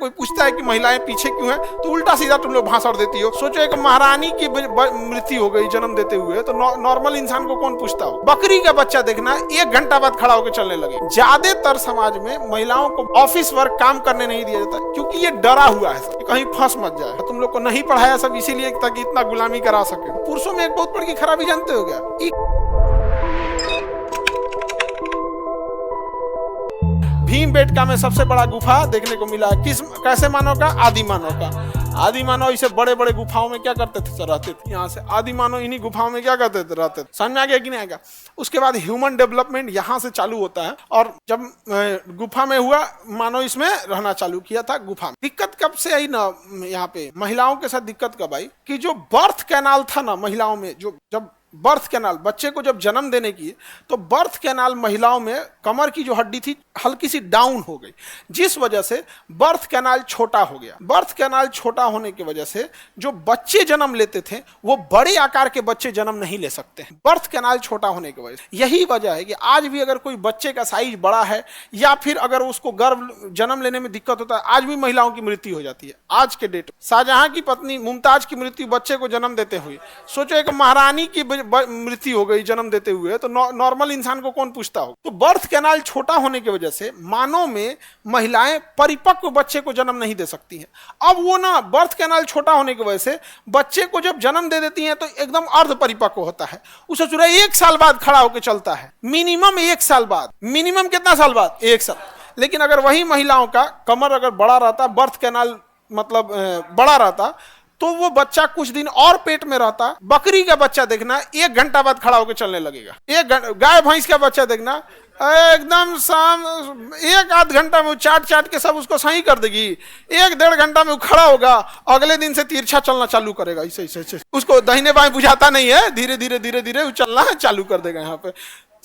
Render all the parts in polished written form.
कोई पूछता है कि महिलाएं पीछे क्यों हैं, तो उल्टा सीधा तुम लोग भाषण देती हो। सोचो एक महारानी की मृत्यु हो गई जन्म देते हुए, तो नॉर्मल इंसान को कौन पूछता हो। बकरी का बच्चा देखना 1 घंटा बाद खड़ा होकर चलने लगे। ज्यादातर समाज में महिलाओं को ऑफिस वर्क काम करने नहीं दिया जाता, क्योंकि ये डरा हुआ है कि कहीं फंस मत जाए। तुम लोग को नहीं पढ़ाया सब इसीलिए ताकि इतना गुलामी करा सके। पुरुषों में एक बहुत बड़ी खराबी जानते हो क्या, भीमबेटका में सबसे बड़ा गुफा देखने को मिला। कैसे मानव का? आदि मानव का। आदि मानव इसे बड़े बड़े गुफाओं में क्या करते थे, रहते थे। यहाँ से आदि मानव इन्हीं गुफाओं में क्या करते थे, रहते थे। समझ में आ गया कि नहीं आएगा? उसके बाद ह्यूमन डेवलपमेंट यहाँ से चालू होता है, और जब गुफा में हुआ मानव इसमें रहना चालू किया था गुफा में। दिक्कत कब से आई ना यहाँ पे महिलाओं के साथ, दिक्कत कब आई कि जो बर्थ कैनाल था ना महिलाओं में, जो जब बर्थ कैनाल बच्चे को जब जन्म देने की, तो बर्थ कैनाल महिलाओं में कमर की जो हड्डी थी हल्की सी डाउन हो गई, जिस वजह से बर्थ कैनाल छोटा हो गया। बर्थ कैनाल छोटा होने की वजह से जो बच्चे जन्म लेते थे वो बड़े आकार के बच्चे जन्म नहीं ले सकते हैं, बर्थ कैनाल छोटा होने की वजह से। यही वजह है कि आज भी अगर कोई बच्चे का साइज बड़ा है, या फिर अगर उसको गर्भ जन्म लेने में दिक्कत होता है, आज भी महिलाओं की मृत्यु हो जाती है। आज के डेट शाहजहां की पत्नी मुमताज की मृत्यु बच्चे को जन्म देते हुए। सोचो एक महारानी की मृत्यु हो गई जन्म देते हुए, तो नॉर्मल इंसान को कौन पूछता हो। तो बर्थ कैनाल छोटा होने की वजह से मानव में महिलाएं परिपक्व बच्चे को जन्म नहीं दे सकती हैं। अब वो ना बर्थ कैनाल छोटा होने की वजह से बच्चे को जब जन्म दे देती हैं तो एकदम अर्ध परिपक्व होता है। उसे पूरा 1 साल बाद खड़ा होकर चलता है, मिनिमम 1 साल बाद। मिनिमम कितना साल बाद? 1 साल। लेकिन अगर वही महिलाओं का कमर अगर बड़ा रहता, बर्थ कैनाल मतलब बड़ा रहता, तो वो बच्चा कुछ दिन और पेट में रहता। बकरी का बच्चा देखना 1 घंटा बाद खड़ा होकर चलने लगेगा। गाय भैंस का बच्चा देखना एकदम शाम 1-8 घंटा में वो चाट के सब उसको सही कर देगी। 1-1.5 घंटा में वो खड़ा होगा, अगले दिन से तिरछा चलना चालू करेगा। ऐसे उसको दाहिने बाएं बुझाता नहीं है, धीरे धीरे वो चलना चालू कर देगा। यहाँ पे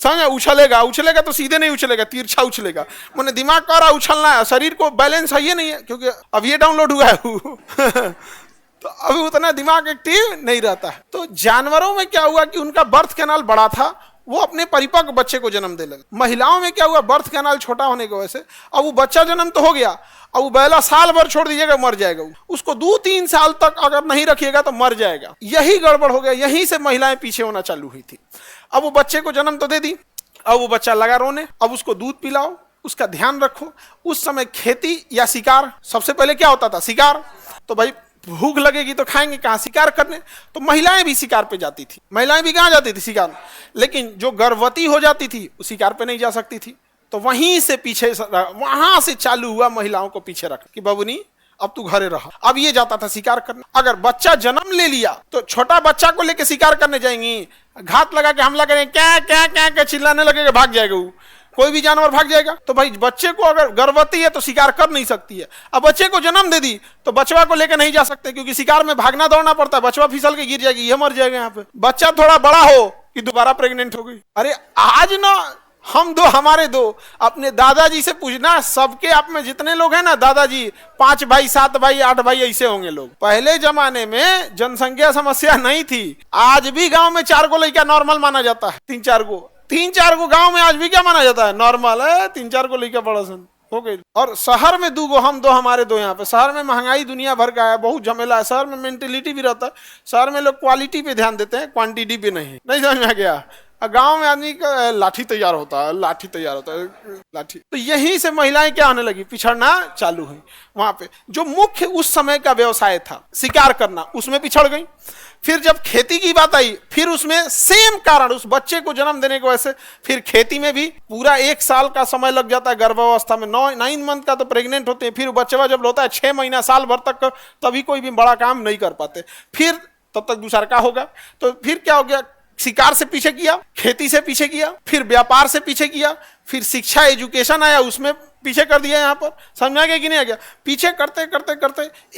समझ, उछलेगा तो सीधे नहीं उछलेगा, तिरछा उछलेगा। मैंने दिमाग का रहा उछलना है, शरीर को बैलेंस है ये नहीं है, क्योंकि अब ये डाउनलोड हुआ है तो अभी उतना दिमाग एक्टिव नहीं रहता है। तो जानवरों में क्या हुआ कि उनका बर्थ कैनाल बड़ा था, वो अपने परिपक्व बच्चे को जन्म दे लगे। महिलाओं में क्या हुआ, बर्थ कैनाल छोटा होने की वजह से अब वो बच्चा जन्म तो हो गया, अब वो बैला साल भर छोड़ दीजिएगा मर जाएगा। उसको 2-3 साल तक अगर नहीं रखिएगा तो मर जाएगा। यही गड़बड़ हो गया, यहीं से महिलाएं पीछे होना चालू हुई थी। अब वो बच्चे को जन्म तो दे दी, अब वो बच्चा लगा रोने, अब उसको दूध पिलाओ, उसका ध्यान रखो। उस समय खेती या शिकार, सबसे पहले क्या होता था, शिकार। तो भाई भूख लगेगी तो खाएंगे कहाँ, शिकार करने। तो महिलाएं भी शिकार पे जाती थी। महिलाएं भी कहाँ जाती थी, शिकार। लेकिन जो गर्भवती हो जाती थी वो शिकार पे नहीं जा सकती थी। तो वहीं से पीछे, वहां से चालू हुआ महिलाओं को पीछे रख कि बबुनी अब तू घरे रहा। अब ये जाता था शिकार करने। अगर बच्चा जन्म ले लिया तो छोटा बच्चा को लेके शिकार करने जाएंगी, घात लगा के हमला करेंगे, क्या चिल्लाने लगेगा, भाग जाएगा वो, कोई भी जानवर भाग जाएगा। तो भाई बच्चे को अगर गर्भवती है तो शिकार कर नहीं सकती है। अब बच्चे को जन्म दे दी तो बचवा को लेकर नहीं जा सकते, क्योंकि शिकार में भागना दौड़ना पड़ता है, बचवा फिसल के गिर जाएगी, ये मर जाएगा। यहाँ पे बच्चा थोड़ा बड़ा हो कि दोबारा प्रेग्नेंट हो गई। अरे आज ना हम दो, हमारे दो, अपने दादाजी से पूछना, सबके आप में जितने लोग हैं ना दादाजी, 5 भाई 7 भाई 8 भाई ऐसे होंगे लोग। पहले जमाने में जनसंख्या समस्या नहीं थी। आज भी गांव में 4 को लड़का नॉर्मल माना जाता है, 3-4 को गांव में आज भी क्या माना जाता है, नॉर्मल है। 3-4 को लड़का बड़ा सन हो गई। और शहर में 2 हम 2 हमारे 2। यहाँ पे शहर में महंगाई दुनिया भर का है, बहुत झमेला है। शहर में मेंटेलिटी भी रहता है, शहर में लोग क्वालिटी पे ध्यान देते हैं, क्वांटिटी पे नहीं समझ में आ गया। गांव में आदमी का लाठी तैयार होता है, लाठी। तो यहीं से महिलाएं क्या आने लगी, पिछड़ना चालू हुई। वहां पे जो मुख्य उस समय का व्यवसाय था शिकार करना, उसमें पिछड़ गई। फिर जब खेती की बात आई, फिर उसमें सेम कारण, उस बच्चे को जन्म देने की वजह से फिर खेती में भी पूरा 1 साल का समय लग जाता है। गर्भावस्था में 9 मंथ का तो प्रेग्नेंट होते हैं, फिर बच्चा जब होता है 6 महीना साल भर तक, तभी कोई भी बड़ा काम नहीं कर पाते। फिर तब तक दूसरा का होगा। तो फिर क्या हो गया, शिकार से पीछे किया, खेती से पीछे किया, फिर व्यापार से पीछे किया, फिर शिक्षा एजुकेशन आया, उसमें पीछे कर दिया। यहाँ पर समझा गया कि नहीं आ गया? पीछे करते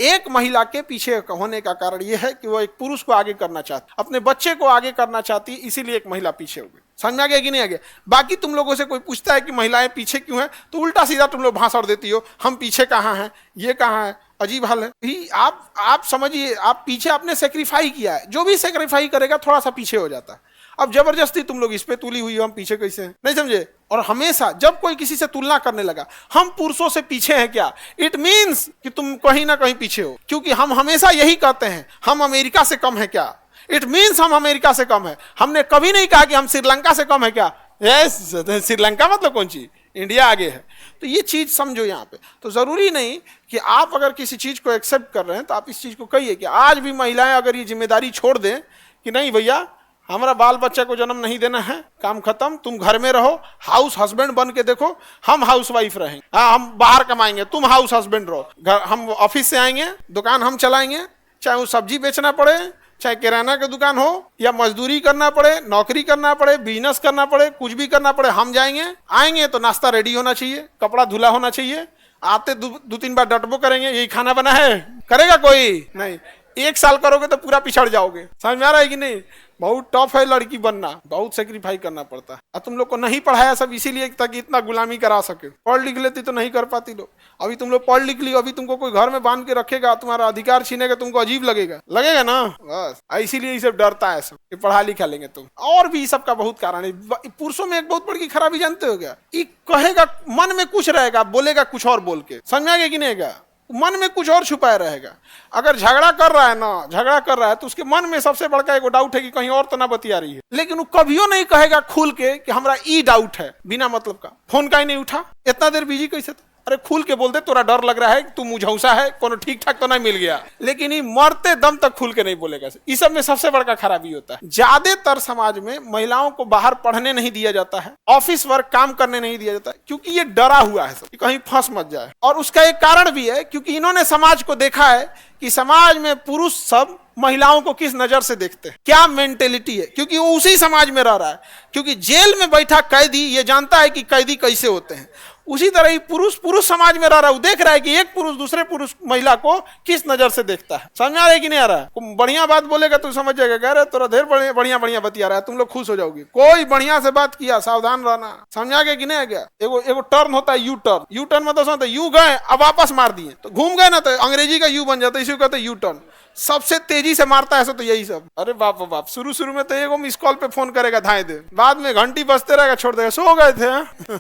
एक महिला के पीछे होने का कारण यह है कि वो एक पुरुष को आगे करना चाहती, अपने बच्चे को आगे करना चाहती, इसीलिए एक महिला पीछे हो गई। समझा गया कि नहीं आ गया? बाकी तुम लोगों से कोई पूछता है कि महिलाएं पीछे क्यों हैं, तो उल्टा सीधा तुम लोग भाषण देती हो, हम पीछे कहाँ हैं, ये कहाँ है, अजीब हाल है। भी आप समझिए, आप पीछे आपने सेक्रीफाई किया है, जो भी सेक्रीफाई करेगा थोड़ा सा पीछे हो जाता है। अब जबरदस्ती तुम लोग इस पे तुली हुई हो, हम पीछे कैसे हैं, नहीं समझे? और हमेशा जब कोई किसी से तुलना करने लगा, हम पुरुषों से पीछे हैं क्या, इट मीन्स कि तुम कहीं ना कहीं पीछे हो, क्योंकि हम हमेशा यही कहते हैं हम अमेरिका से कम है क्या, इट मीन्स हम अमेरिका से कम है। हमने कभी नहीं कहा कि हम श्रीलंका से कम है क्या। यस, श्रीलंका मतलब कौन चीज, इंडिया आगे है। तो ये चीज समझो यहाँ पे। तो जरूरी नहीं कि आप अगर किसी चीज को एक्सेप्ट कर रहे हैं तो आप इस चीज को कहिए कि आज भी महिलाएं अगर ये जिम्मेदारी छोड़ दें कि नहीं भैया हमारा बाल बच्चा को जन्म नहीं देना है, काम खत्म, तुम घर में रहो, हाउस हस्बैंड बन के देखो, हम हाउस वाइफ रहेंगे, हाँ हम बाहर कमाएंगे, तुम हाउस हस्बैंड रहो, घर हम ऑफिस से आएंगे, दुकान हम चलाएंगे, चाहे वो सब्जी बेचना पड़े, चाहे किराना की दुकान हो, या मजदूरी करना पड़े, नौकरी करना पड़े, बिजनेस करना पड़े, कुछ भी करना पड़े, हम जाएंगे। आएंगे तो नाश्ता रेडी होना चाहिए, कपड़ा धुला होना चाहिए, आते दो तीन बार डटबो करेंगे, यही खाना बना है, करेगा कोई नहीं। 1 साल करोगे तो पूरा पिछड़ जाओगे। समझ में आ रहा है कि नहीं। बहुत टफ है लड़की बनना, बहुत सेक्रीफाइस करना पड़ता है। और तुम लोग को नहीं पढ़ाया सब इसीलिए ताकि इतना गुलामी करा सके। पढ़ लिख लेती तो नहीं कर पाती लोग। अभी तुम लोग पढ़ लिख ली, अभी तुमको कोई घर में बांध के रखेगा, तुम्हारा अधिकार छीनेगा, तुमको अजीब लगेगा, लगेगा ना। बस इसीलिए ये सब डरता है सब कि पढ़ा लिखा लेंगे तुम। और भी सबका बहुत कारण है। पुरुषों में एक बहुत बड़ी खराबी जानते हो क्या, ये कहेगा मन में कुछ रहेगा, बोलेगा कुछ और बोल के, समझ आएगा कि नहीं आएगा, मन में कुछ और छुपाया रहेगा। अगर झगड़ा कर रहा है ना, झगड़ा कर रहा है तो उसके मन में सबसे बड़का एक डाउट है कि कहीं और तो ना बतिया रही है, लेकिन वो कभियो नहीं कहेगा खुल के कि हमारा ई डाउट है, बिना मतलब का। फोन का ही नहीं उठा, इतना देर बिजी कैसे था, अरे खुल के बोलते, तोरा डर लग रहा है, तू मुझौसा है, कोनो ठीक ठाक तो नहीं मिल गया। लेकिन ये मरते दम तक खुल के नहीं बोलेगा। इस सब में सबसे बड़का खराबी होता है। ज्यादातर समाज में महिलाओं को बाहर पढ़ने नहीं दिया जाता है, ऑफिस वर्क काम करने नहीं दिया जाता है, क्योंकि ये डरा हुआ है सब कि कहीं फंस मत जाए। और उसका एक कारण भी है, क्योंकि इन्होंने समाज को देखा है कि समाज में पुरुष सब महिलाओं को किस नजर से देखते हैं, क्या मेंटेलिटी है, क्योंकि वो उसी समाज में रह रहा है। क्योंकि जेल में बैठा कैदी ये जानता है कि कैदी कैसे होते हैं, उसी तरह ही पुरुष समाज में रह रहा है, वो देख रहा है कि एक पुरुष दूसरे पुरुष महिला को किस नजर से देखता है। समझ आ रहा है कि नहीं आ रहा है। बढ़िया बात बोलेगा तो समझ जाएगा, कह रहे तोरा ढेर बढ़िया बढ़िया बतिया रहा है, तुम लोग खुश हो जाओगे। कोई बढ़िया से बात किया, सावधान रहना। समझा गया कि नहीं आ गया। एगो टर्न होता है यू टर्न। यू टर्न मतलब यू गए अब वापस मार दिए तो घूम गए ना, तो अंग्रेजी का यू बन जाता है, इसी को कहते हैं यू टर्न। सबसे तेजी से मारता है तो यही सब। अरे बाप बाप, शुरू में तो एगो मिस कॉल पे फोन करेगा धाए दे, बाद में घंटी बजते रहेगा, छोड़ देगा, सो गए थे।